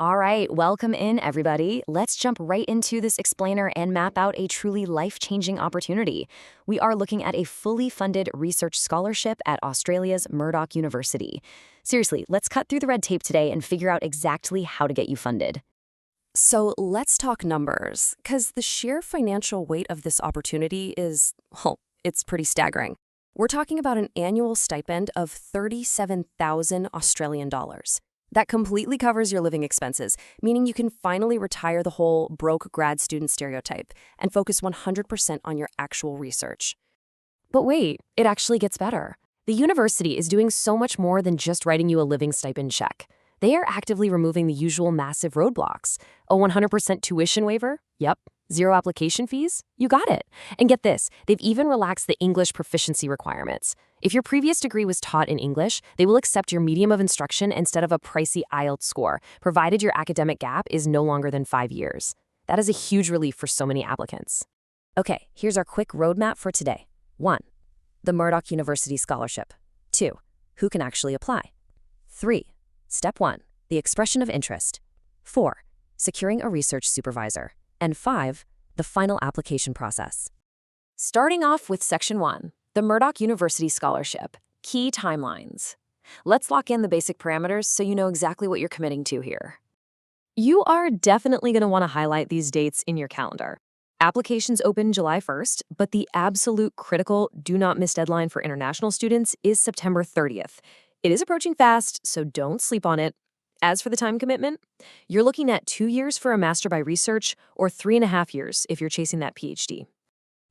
All right, welcome in, everybody. Let's jump right into this explainer and map out a truly life-changing opportunity. We are looking at a fully funded research scholarship at Australia's Murdoch University. Seriously, let's cut through the red tape today and figure out exactly how to get you funded. So let's talk numbers, because the sheer financial weight of this opportunity is, well, it's pretty staggering. We're talking about an annual stipend of 37,000 Australian dollars. That completely covers your living expenses, meaning you can finally retire the whole broke grad student stereotype and focus 100% on your actual research. But wait, it actually gets better. The university is doing so much more than just writing you a living stipend check. They are actively removing the usual massive roadblocks. A 100% tuition waiver? Yep. Zero application fees? You got it. And get this, they've even relaxed the English proficiency requirements. If your previous degree was taught in English, they will accept your medium of instruction instead of a pricey IELTS score, provided your academic gap is no longer than 5 years. That is a huge relief for so many applicants. Okay, here's our quick roadmap for today. 1. The Murdoch University Scholarship. 2. Who can actually apply? 3. Step 1. The expression of interest. 4. Securing a research supervisor. And 5. The final application process. Starting off with Section 1, the Murdoch University Scholarship. Key timelines. Let's lock in the basic parameters so you know exactly what you're committing to here. You are definitely going to want to highlight these dates in your calendar. Applications open July 1st, but the absolute critical do not miss deadline for international students is September 30th. It is approaching fast, so don't sleep on it. As for the time commitment, you're looking at 2 years for a master by research or 3.5 years if you're chasing that PhD.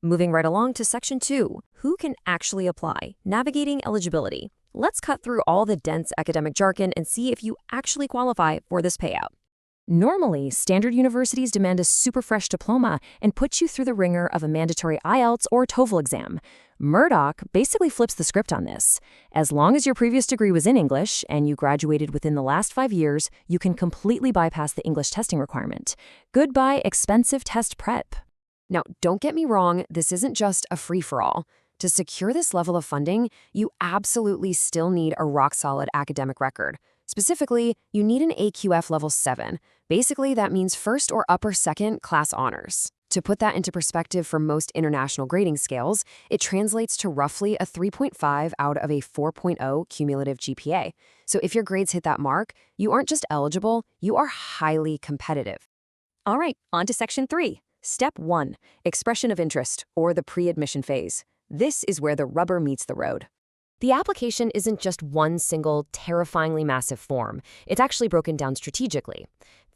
Moving right along to Section 2, who can actually apply? Navigating eligibility. Let's cut through all the dense academic jargon and see if you actually qualify for this payout. Normally, standard universities demand a super fresh diploma and put you through the ringer of a mandatory IELTS or TOEFL exam. Murdoch basically flips the script on this. As long as your previous degree was in English and you graduated within the last 5 years, you can completely bypass the English testing requirement. Goodbye expensive test prep. Now, don't get me wrong, this isn't just a free-for-all. To secure this level of funding, you absolutely still need a rock-solid academic record. Specifically, you need an AQF level 7. Basically, that means first or upper second class honors. To put that into perspective for most international grading scales, it translates to roughly a 3.5 out of a 4.0 cumulative GPA. So if your grades hit that mark, you aren't just eligible, you are highly competitive. All right, on to Section 3. Step 1, expression of interest, or the pre-admission phase. This is where the rubber meets the road. The application isn't just one single, terrifyingly massive form. It's actually broken down strategically.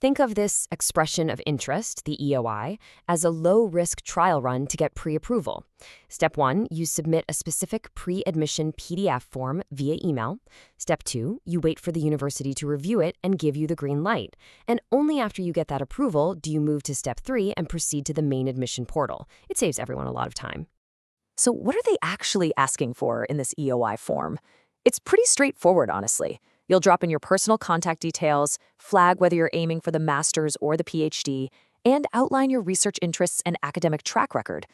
Think of this expression of interest, the EOI, as a low-risk trial run to get pre-approval. Step 1, you submit a specific pre-admission PDF form via email. Step 2, you wait for the university to review it and give you the green light. And only after you get that approval do you move to Step 3 and proceed to the main admission portal. It saves everyone a lot of time. So what are they actually asking for in this EOI form? It's pretty straightforward, honestly. You'll drop in your personal contact details, flag whether you're aiming for the master's or the PhD, and outline your research interests and academic track record.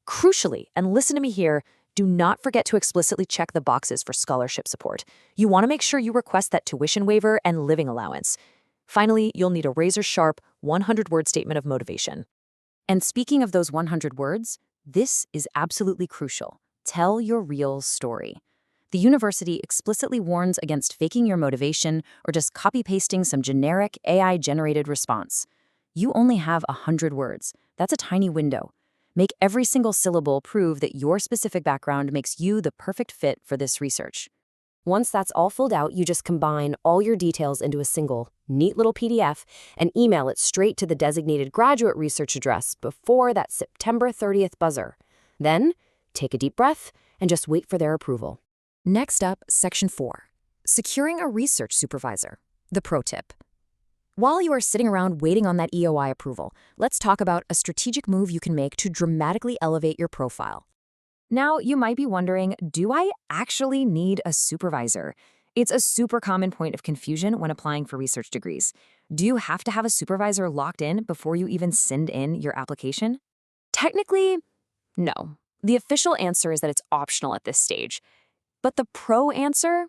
Crucially, and listen to me here, do not forget to explicitly check the boxes for scholarship support. You want to make sure you request that tuition waiver and living allowance. Finally, you'll need a razor-sharp 100-word statement of motivation. And speaking of those 100 words, this is absolutely crucial. Tell your real story. The university explicitly warns against faking your motivation or just copy-pasting some generic AI-generated response. You only have 100 words. That's a tiny window. Make every single syllable prove that your specific background makes you the perfect fit for this research. Once that's all filled out, you just combine all your details into a single, neat little PDF and email it straight to the designated graduate research address before that September 30th buzzer. Then, take a deep breath and just wait for their approval. Next up, Section 4. Securing a research supervisor. The pro tip. While you are sitting around waiting on that EOI approval, let's talk about a strategic move you can make to dramatically elevate your profile. Now, you might be wondering, do I actually need a supervisor? It's a super common point of confusion when applying for research degrees. Do you have to have a supervisor locked in before you even send in your application? Technically, no. The official answer is that it's optional at this stage. But the pro answer,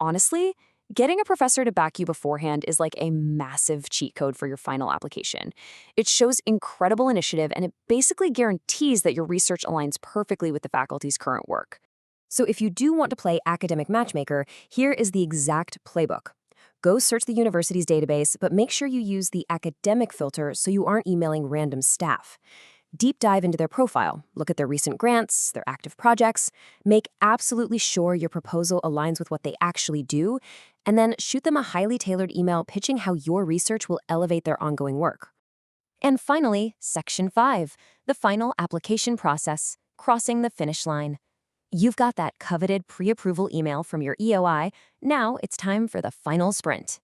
honestly, Getting a professor to back you beforehand is like a massive cheat code for your final application. It shows incredible initiative and it basically guarantees that your research aligns perfectly with the faculty's current work. So if you do want to play academic matchmaker, here is the exact playbook. Go search the university's database, but make sure you use the academic filter so you aren't emailing random staff. Deep dive into their profile, look at their recent grants, their active projects, make absolutely sure your proposal aligns with what they actually do, and then shoot them a highly tailored email pitching how your research will elevate their ongoing work. And finally, Section 5, the final application process, crossing the finish line. You've got that coveted pre-approval email from your EOI. Now it's time for the final sprint.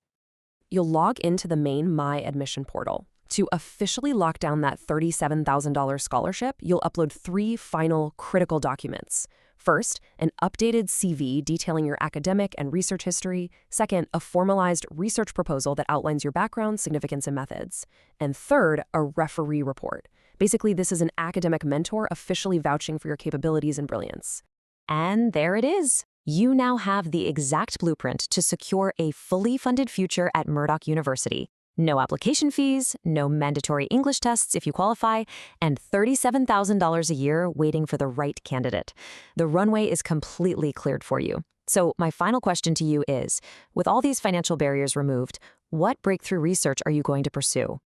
You'll log into the main My Admission portal. To officially lock down that $37,000 scholarship, you'll upload 3 final critical documents. First, an updated CV detailing your academic and research history. Second, a formalized research proposal that outlines your background, significance, and methods. And third, a referee report. Basically, this is an academic mentor officially vouching for your capabilities and brilliance. And there it is. You now have the exact blueprint to secure a fully funded future at Murdoch University. No application fees, no mandatory English tests if you qualify, and $37,000 a year waiting for the right candidate. The runway is completely cleared for you. So my final question to you is, with all these financial barriers removed, what breakthrough research are you going to pursue?